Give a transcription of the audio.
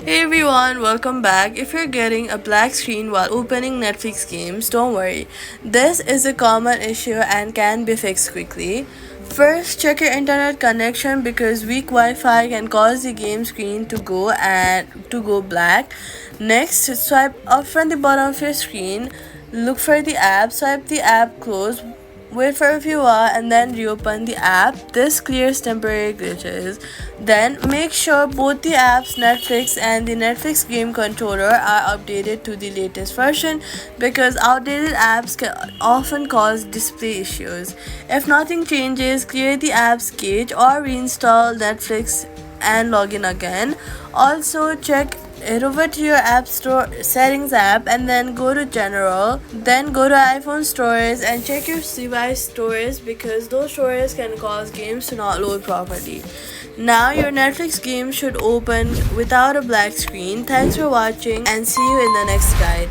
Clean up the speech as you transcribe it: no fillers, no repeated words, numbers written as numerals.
Hey everyone, welcome back. If you're getting a black screen while opening Netflix games, don't worry. This is a common issue and can be fixed quickly. First, check your internet connection because weak Wi-Fi can cause the game screen to go black. Next, swipe up from the bottom of your screen. Look for the app, swipe the app close, wait for a few hours and then reopen the app. This clears temporary glitches. Then make sure both the apps, Netflix and the Netflix game controller, are updated to the latest version because outdated apps can often cause display issues. If nothing changes, clear the app's cache or reinstall Netflix and log in again. Also, head over to your app store settings app and then go to general, then go to iPhone storage and check your device storage because those storage can cause games to not load properly. Now your Netflix game should open without a black screen. Thanks for watching and see you in the next guide.